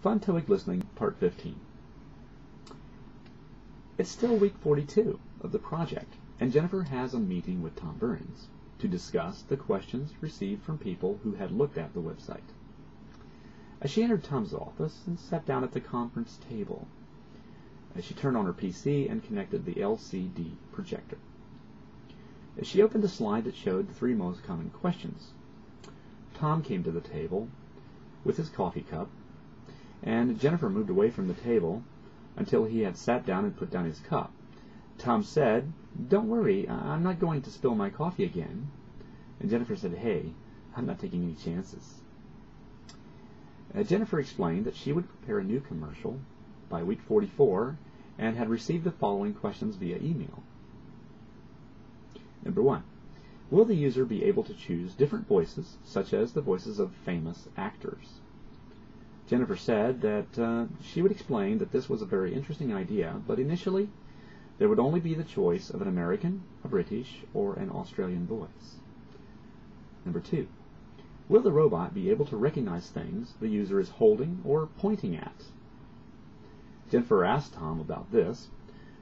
Fun TOEIC Listening, Part 15. It's still week 42 of the project, and Jennifer has a meeting with Tom Burns to discuss the questions received from people who had looked at the website. As she entered Tom's office and sat down at the conference table, as she turned on her PC and connected the LCD projector. As she opened the slide that showed the 3 most common questions, Tom came to the table with his coffee cup, and Jennifer moved away from the table until he had sat down and put down his cup. Tom said, "Don't worry, I'm not going to spill my coffee again." And Jennifer said, "Hey, I'm not taking any chances." Jennifer explained that she would prepare a new commercial by week 44 and had received the following questions via email. Number 1. Will the user be able to choose different voices, such as the voices of famous actors? Jennifer said that she would explain that this was a very interesting idea, but initially there would only be the choice of an American, a British, or an Australian voice. Number 2. Will the robot be able to recognize things the user is holding or pointing at? Jennifer asked Tom about this,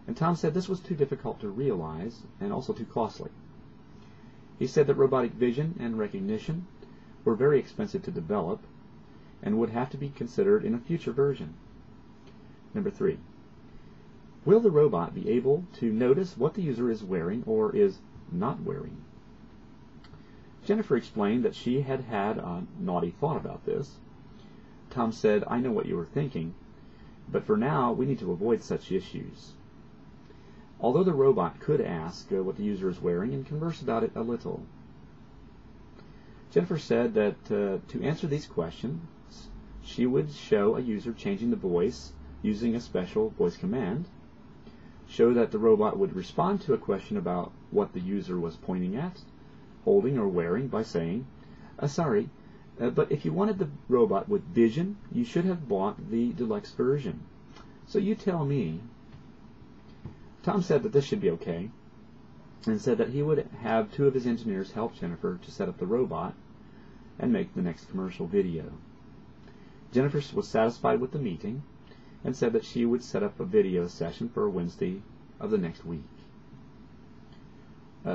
and Tom said this was too difficult to realize and also too costly. He said that robotic vision and recognition were very expensive to develop and would have to be considered in a future version. Number 3. Will the robot be able to notice what the user is wearing or is not wearing? Jennifer explained that she had had a naughty thought about this. Tom said, "I know what you were thinking, but for now we need to avoid such issues." Although the robot could ask what the user is wearing and converse about it a little. Jennifer said that to answer these questions, she would show a user changing the voice using a special voice command, show that the robot would respond to a question about what the user was pointing at, holding or wearing by saying, "Sorry, but if you wanted the robot with vision, you should have bought the deluxe version. So you tell me." Tom said that this should be okay, and said that he would have 2 of his engineers help Jennifer to set up the robot and make the next commercial video. Jennifer was satisfied with the meeting and said that she would set up a video session for Wednesday of the next week.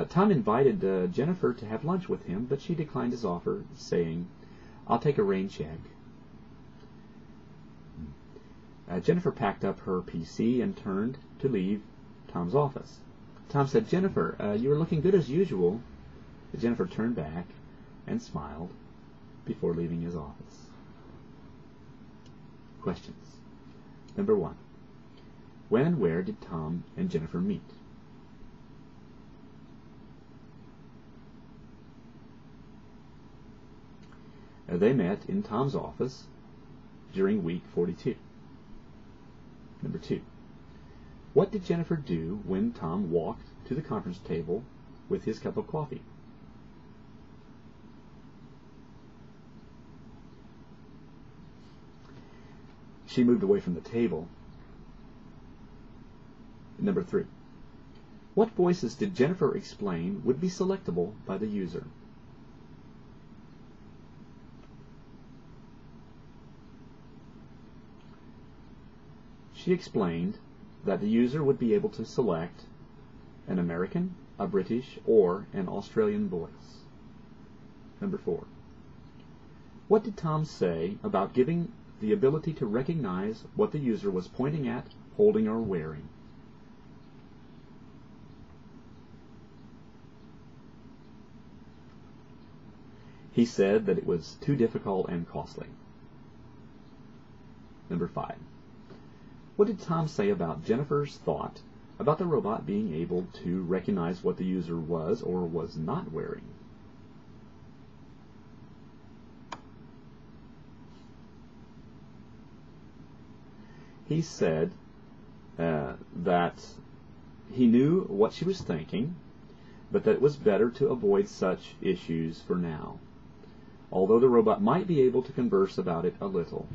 Tom invited Jennifer to have lunch with him, but she declined his offer, saying, "I'll take a rain check." Jennifer packed up her PC and turned to leave Tom's office. Tom said, "Jennifer, you are looking good as usual." Jennifer turned back and smiled before leaving his office. Questions. Number 1. When and where did Tom and Jennifer meet? They met in Tom's office during week 42. Number 2. What did Jennifer do when Tom walked to the conference table with his cup of coffee? She moved away from the table. Number 3. What voices did Jennifer explain would be selectable by the user? She explained that the user would be able to select an American, a British, or an Australian voice. Number 4. What did Tom say about giving the ability to recognize what the user was pointing at, holding, or wearing? He said that it was too difficult and costly. Number 5. What did Tom say about Jennifer's thought about the robot being able to recognize what the user was or was not wearing? He said that he knew what she was thinking, but that it was better to avoid such issues for now, although the robot might be able to converse about it a little.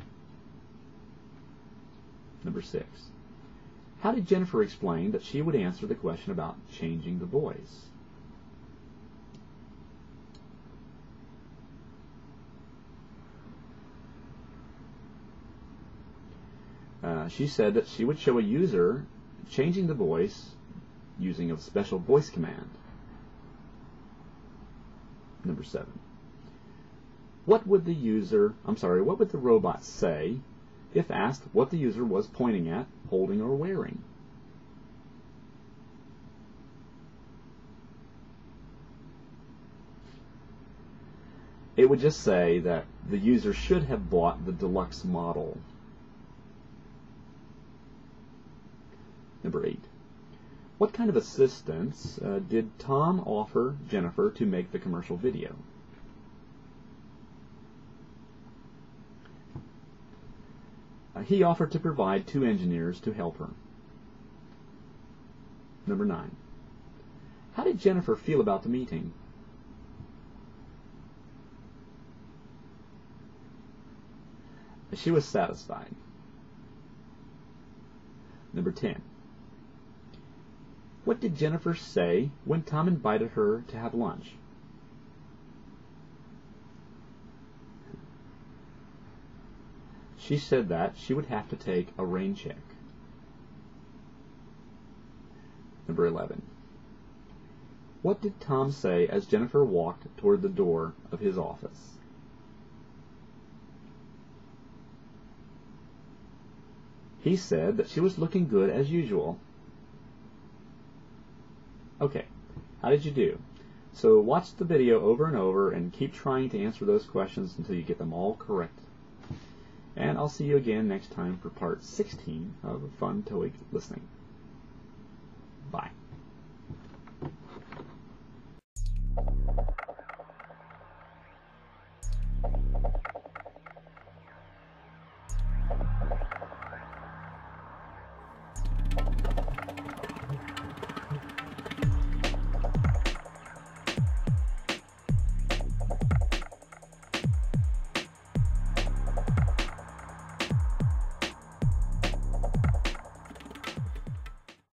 Number 6. How did Jennifer explain that she would answer the question about changing the voice? She said that she would show a user changing the voice using a special voice command. Number 7. What would the robot say if asked what the user was pointing at, holding, or wearing? It would just say that the user should have bought the deluxe model. Number 8. What kind of assistance did Tom offer Jennifer to make the commercial video? He offered to provide 2 engineers to help her. Number 9. How did Jennifer feel about the meeting? She was satisfied. Number 10. What did Jennifer say when Tom invited her to have lunch? She said that she would have to take a rain check. Number 11. What did Tom say as Jennifer walked toward the door of his office? He said that she was looking good as usual. Okay, how did you do? So watch the video over and over and keep trying to answer those questions until you get them all correct. And I'll see you again next time for part 16 of Fun TOEIC Listening.